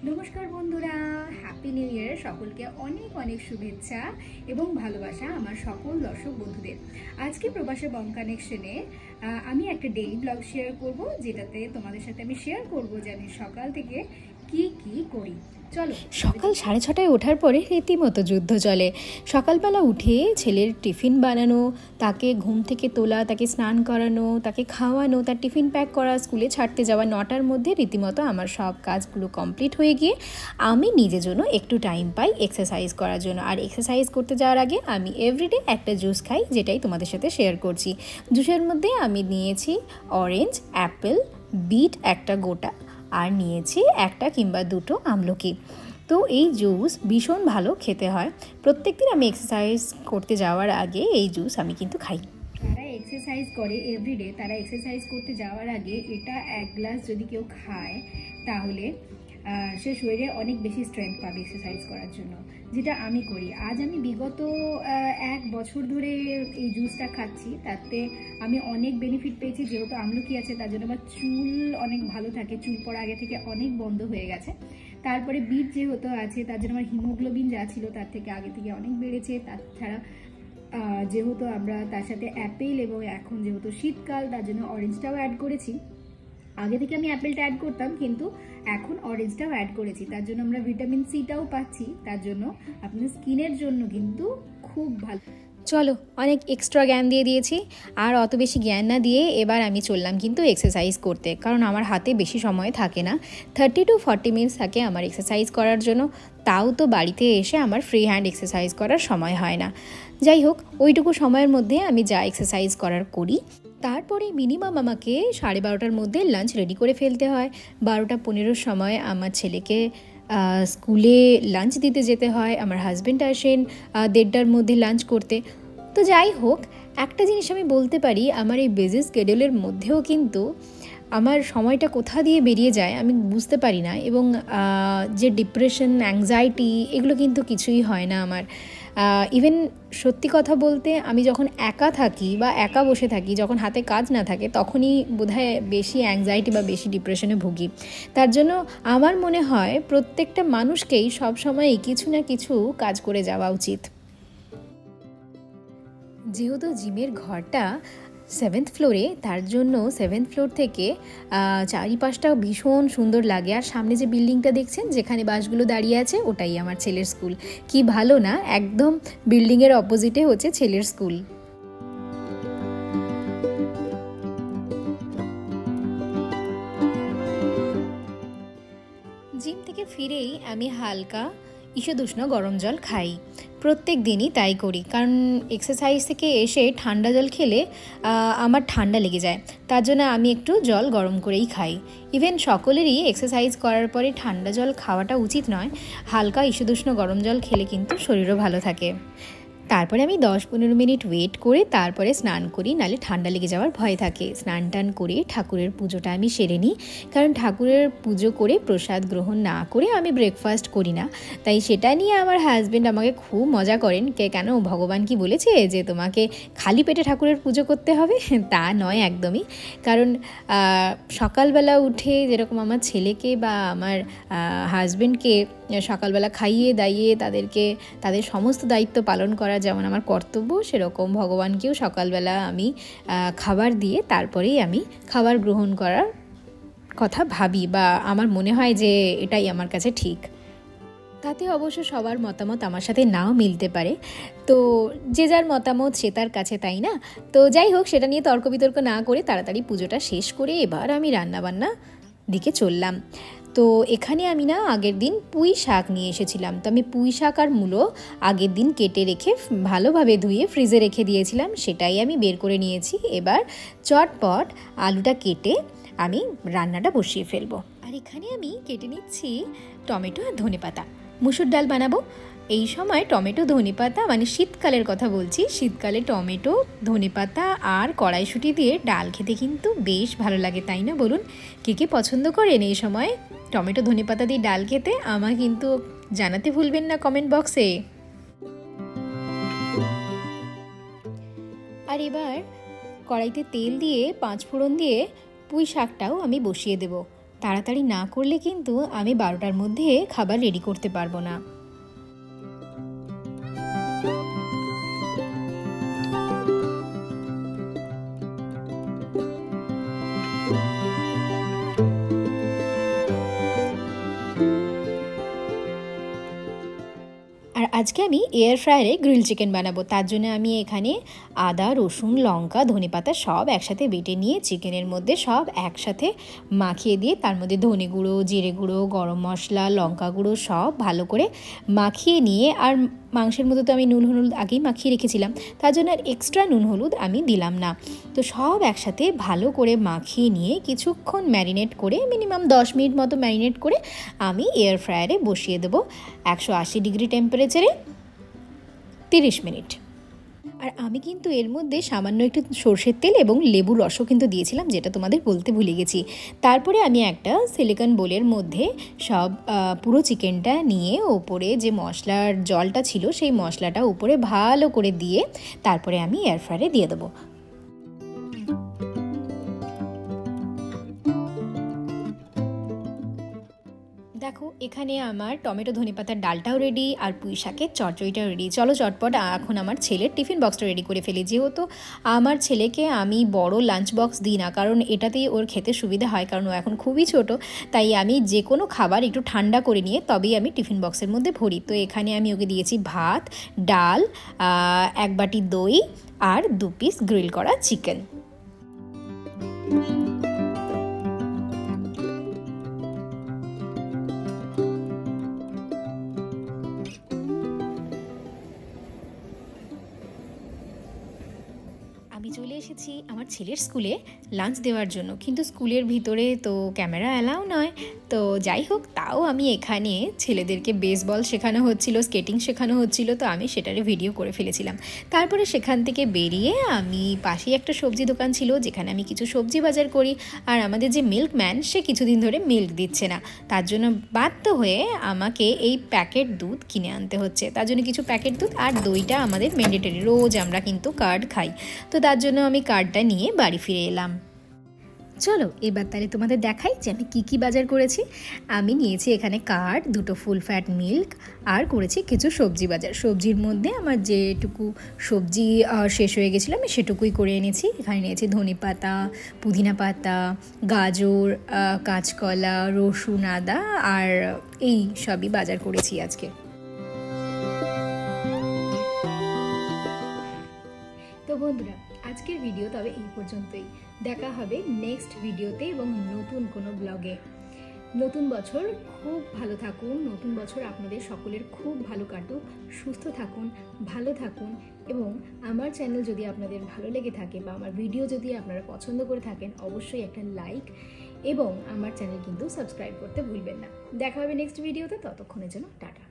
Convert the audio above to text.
নমস্কার বন্ধুরা, happy new year. সকলকে অনেক অনেক শুভেচ্ছা এবং ভালোবাসা আমার সকল দর্শক বন্ধুদের। আজকে প্রবাসে বং কানেকশনে আমি একটা ডেইলি ব্লগ শেয়ার করব, যেটাতে তোমাদের সাথে আমি শেয়ার করব যে আমি সকাল থেকে কি কি করি। চলো। সকাল 6:30টায় ওঠার পরে রীতিমতো যুদ্ধ চলে। সকালবেলা উঠে ছেলের টিফিন বানানো, তাকে ঘুম থেকে তোলা, তাকে স্নান করানো, তাকে খাওয়ানো, তার টিফিন প্যাক করা, স্কুলে ছাড়তে যাওয়া। 9টার মধ্যে রীতিমতো আমার সব কাজগুলো কমপ্লিট হয়ে গিয়ে আমি নিজের জন্য একটু টাইম পাই এক্সারসাইজ করার জন্য। আর এক্সারসাইজ করতে যাওয়ার আগে আমি এভরিডে একটা জুস খাই, যেটাই তোমাদের সাথে শেয়ার করছি। জুসের মধ্যে আমি নিয়েছি অরেঞ্জ, অ্যাপেল, বিট একটা গোটা, আর নিয়েছি একটা কিংবা দুটো আমলকি। তো এই জুস ভীষণ ভালো খেতে হয়। প্রত্যেকদিন আমি এক্সারসাইজ করতে যাওয়ার আগে এই জুস আমি কিন্তু খাই। যারা এক্সারসাইজ করে এভরিডে, তারা এক্সারসাইজ করতে যাওয়ার আগে এটা এক গ্লাস যদি কেউ খায়, তাহলে সে শরীরে অনেক বেশি স্ট্রেংথ পাবে এক্সারসাইজ করার জন্য, যেটা আমি করি। আজ আমি বিগত 1 বছর ধরে এই জুসটা খাচ্ছি। তাতে আমি অনেক বেনিফিট পেয়েছি। যেহেতু আমলকি আছে, তার জন্য আমার চুল অনেক ভালো থাকে, চুল পড়া আগে থেকে অনেক বন্ধ হয়ে গেছে। তারপরে বিট যেহেতু আছে, তার জন্য আমার হিমোগ্লোবিন যা ছিল তার থেকে আগে থেকে অনেক বেড়েছে। তাছাড়া যেহেতু আমরা তার সাথে অ্যাপেল, এবং এখন যেহেতু শীতকাল, তার জন্য অরেঞ্জটাও অ্যাড করেছি। আগে থেকে আমি অ্যাপেলটা অ্যাড করতাম, কিন্তু এখন অরেঞ্জটাও অ্যাড করেছি। তার জন্য আমরা ভিটামিন সিটাও পাচ্ছি। তার জন্য আপনার স্কিনের জন্য কিন্তু খুব ভালো। চলো, অনেক এক্সট্রা জ্ঞান দিয়ে দিয়েছি, আর অত বেশি জ্ঞান না দিয়ে এবার আমি চললাম কিন্তু এক্সারসাইজ করতে। কারণ আমার হাতে বেশি সময় থাকে না, 30 to 40 মিনিটস থাকে আমার এক্সারসাইজ করার জন্য। তাও তো বাড়িতে এসে আমার ফ্রি হ্যান্ড এক্সারসাইজ করার সময় হয় না। যাই হোক, ওইটুকু সময়ের মধ্যে আমি যা এক্সারসাইজ করার করি। তারপরে মিনিমাম আমাকে 12:30টার মধ্যে লাঞ্চ রেডি করে ফেলতে হয়। 12:15 সময় আমার ছেলেকে স্কুলে লাঞ্চ দিতে যেতে হয়। আমার হাজব্যান্ড আসেন 1:30টার মধ্যে লাঞ্চ করতে। তো যাই হোক, একটা জিনিস আমি বলতে পারি, আমার এই বিজি স্কেডিউলের মধ্যেও কিন্তু আমার সময়টা কোথা দিয়ে বেরিয়ে যায় আমি বুঝতে পারি না। এবং যে ডিপ্রেশন, অ্যাংজাইটি, এগুলো কিন্তু কিছুই হয় না আমার। ইভেন সত্যি কথা বলতে, আমি যখন একা থাকি বা একা বসে থাকি, যখন হাতে কাজ না থাকে, তখনই বোধহয় বেশি অ্যাংজাইটি বা বেশি ডিপ্রেশনে ভুগি। তার জন্য আমার মনে হয় প্রত্যেকটা মানুষকেই সবসময়ই কিছু না কিছু কাজ করে যাওয়া উচিত। যেহেতু জিমের ঘরটা 7th ফ্লোরে, তার জন্য 7th ফ্লোর থেকে চারিপাশটা ভীষণ সুন্দর লাগে। আর সামনে যে বিল্ডিংটা দেখছেন, যেখানে বাসগুলো দাঁড়িয়ে আছে, ওটাই আমার ছেলের স্কুল। কি ভালো না, একদম বিল্ডিংয়ের অপোজিটে হচ্ছে ছেলের স্কুল। জিম থেকে ফিরেই আমি হালকা ঈষদুষ্ণ গরম জল খাই। প্রত্যেক দিনই তাই করি, কারণ এক্সারসাইজ থেকে এসে ঠান্ডা জল খেলে আমার ঠান্ডা লেগে যায়। তার জন্য আমি একটু জল গরম করেই খাই। ইভেন সকলেরই এক্সারসাইজ করার পরে ঠান্ডা জল খাওয়াটা উচিত নয়। হালকা ঈষদুষ্ণ গরম জল খেলে কিন্তু শরীরও ভালো থাকে। তারপরে আমি 10-15 মিনিট ওয়েট করে তারপরে স্নান করি, নাহলে ঠান্ডা লেগে যাওয়ার ভয় থাকে। স্নান টান করে ঠাকুরের পুজোটা আমি সেরে নিই, কারণ ঠাকুরের পুজো করে প্রসাদ গ্রহণ না করে আমি ব্রেকফাস্ট করি না। তাই সেটা নিয়ে আমার হাজব্যান্ড আমাকে খুব মজা করেন, কেন ভগবান কি বলেছে যে তোমাকে খালি পেটে ঠাকুরের পুজো করতে হবে? তা নয় একদমই। কারণ সকালবেলা উঠে যেরকম আমার ছেলেকে বা আমার হাজব্যান্ডকে সকালবেলা খাইয়ে দাইয়ে তাদেরকে তাদের সমস্ত দায়িত্ব পালন করা যেমন আমার কর্তব্য, সেরকম ভগবানকেও সকালবেলা আমি খাবার দিয়ে তারপরেই আমি খাবার গ্রহণ করার কথা ভাবি, বা আমার মনে হয় যে এটাই আমার কাছে ঠিক। তাতে অবশ্য সবার মতামত আমার সাথে নাও মিলতে পারে, তো যে যার মতামত সে তার কাছে, তাই না? তো যাই হোক, সেটা নিয়ে তর্ক বিতর্ক না করে তাড়াতাড়ি পুজোটা শেষ করে এবার আমি রান্নাবান্না দিকে চললাম। তো এখানে আমি আগের দিন পুঁই শাক নিয়ে এসেছিলাম। তো আমি পুঁই শাক আর মূলো আগের দিন কেটে রেখে ভালোভাবে ধুয়ে ফ্রিজে রেখে দিয়েছিলাম, সেটাই আমি বের করে নিয়েছি। এবার চটপট আলুটা কেটে আমি রান্নাটা বসিয়ে ফেলবো। আর এখানে আমি কেটে নিচ্ছি টমেটো আর ধনেপাতা। মুসুর ডাল বানাবো। এই সময় টমেটো ধনেপাতা, মানে শীতকালের কথা বলছি, শীতকালে টমেটো ধনেপাতা আর কড়াইশুঁটি দিয়ে ডাল খেতে কিন্তু বেশ ভালো লাগে, তাই না বলুন? কে কে পছন্দ করেন এই সময় টমেটো ধনেপাতা দিয়ে ডাল খেতে? আমায় কিন্তু জানাতে ভুলবেন না কমেন্ট বক্সে। আর এবার কড়াইতে তেল দিয়ে 5 ফোড়ন দিয়ে পুঁই শাকটাও আমি বসিয়ে দেব। তাড়াতাড়ি না করলে কিন্তু আমি 12টার মধ্যে খাবার রেডি করতে পারবো না। আর আজকে আমি এয়ার ফ্রায়ারে গ্রিল চিকেন বানাবো। তার জন্য আমি এখানে আদা, রসুন, লঙ্কা, ধনেপাতা সব একসাথে বেটে নিয়ে চিকেনের মধ্যে সব একসাথে মাখিয়ে দিয়ে তার মধ্যে ধনে গুঁড়ো, জিরে গুঁড়ো, গরম মশলা, লঙ্কা গুঁড়ো সব ভালো করে মাখিয়ে নিয়ে, আর মাংসের মধ্যে তো আমি নুন হলুদ আগেই মাখিয়ে রেখেছিলাম, তার জন্য আর এক্সট্রা নুন হলুদ আমি দিলাম না। তো সব একসাথে ভালো করে মাখিয়ে নিয়ে কিছুক্ষণ ম্যারিনেট করে, মিনিমাম 10 মিনিট মতো ম্যারিনেট করে আমি এয়ার ফ্রায়ারে বসিয়ে দেবো 180 ডিগ্রি টেম্পারেচারে 30 মিনিট। আর আমি কিন্তু এর মধ্যে সামান্য একটু সর্ষের তেল এবং লেবুর রসও কিন্তু দিয়েছিলাম, যেটা তোমাদের বলতে ভুলে গেছি। তারপরে আমি একটা সিলিকন বোলের মধ্যে সব পুরো চিকেনটা নিয়ে ওপরে যে মশলার জলটা ছিল সেই মশলাটা উপরে ভালো করে দিয়ে তারপরে আমি এয়ার ফ্রায়ারে দিয়ে দেবো। দেখো এখানে আমার টমেটো ধনেপাতার ডালটাও রেডি, আর পুঁই শাকের চচ্চড়িটাও রেডি। চলো চটপট এখন আমার ছেলের টিফিন বক্সটা রেডি করে ফেলি। যেহেতু আমার ছেলেকে আমি বড় লাঞ্চ বক্স দিই না, কারণ এটাতেই ওর খেতে সুবিধা হয়, কারণ ও এখন খুবই ছোট। তাই আমি যে কোনো খাবার একটু ঠান্ডা করে নিয়ে তবেই আমি টিফিন বক্সের মধ্যে ভরি। তো এখানে আমি ওকে দিয়েছি ভাত, ডাল, 1 বাটি দই আর 2 পিস গ্রিল করা চিকেন। আমি চলে এসেছি আমার ছেলের স্কুলে লাঞ্চ দেওয়ার জন্য, কিন্তু স্কুলের ভিতরে তো ক্যামেরা অ্যালাউ নয়। তো যাই হোক, তাও আমি এখানে ছেলেদেরকে বেসবল শেখানো হচ্ছিল, স্কেটিং শেখানো হচ্ছিল, তো আমি সেটারে ভিডিও করে ফেলেছিলাম। তারপরে সেখান থেকে বেরিয়ে আমি পাশেই একটা সবজি দোকান ছিল যেখানে আমি কিছু সবজি বাজার করি। আর আমাদের যে মিল্কম্যান, সে কিছুদিন ধরে মিল্ক দিচ্ছে না, তার জন্য বাধ্য হয়ে আমাকে এই প্যাকেট দুধ কিনে আনতে হচ্ছে। তার জন্য কিছু প্যাকেট দুধ আর দইটা আমাদের ম্যান্ডেটরি, রোজ আমরা কিন্তু কার্ড খাই, তো তার জন্য আমি কার্ডটা নিয়ে বাড়ি ফিরে এলাম। চলো এবার তাহলে তোমাদের দেখাই যে আমি কী বাজার করেছি। আমি নিয়েছি এখানে কার্ড, 2টো ফুল ফ্যাট মিল্ক, আর করেছি কিছু সবজি বাজার। সবজির মধ্যে আমার যেটুকু সবজি শেষ হয়ে গেছিলো আমি সেটুকুই করে এনেছি। এখানে নিয়েছি ধনেপাতা, পুদিনা পাতা, গাজর, কাঁচকলা, রসুন, আদা, আর এই সবই বাজার করেছি আজকে। তো বন্ধুরা, আজকের ভিডিও তবে এই পর্যন্তই। দেখা হবে নেক্সট ভিডিওতে এবং নতুন কোনো ব্লগে। নতুন বছর খুব ভালো থাকুন, নতুন বছর আপনাদের সকলের খুব ভালো কাটুক, সুস্থ থাকুন, ভালো থাকুন। এবং আমার চ্যানেল যদি আপনাদের ভালো লেগে থাকে বা আমার ভিডিও যদি আপনারা পছন্দ করে থাকেন, অবশ্যই একটা লাইক এবং আমার চ্যানেল কিন্তু সাবস্ক্রাইব করতে ভুলবেন না। দেখা হবে নেক্সট ভিডিওতে, ততক্ষণের জন্য টাটা।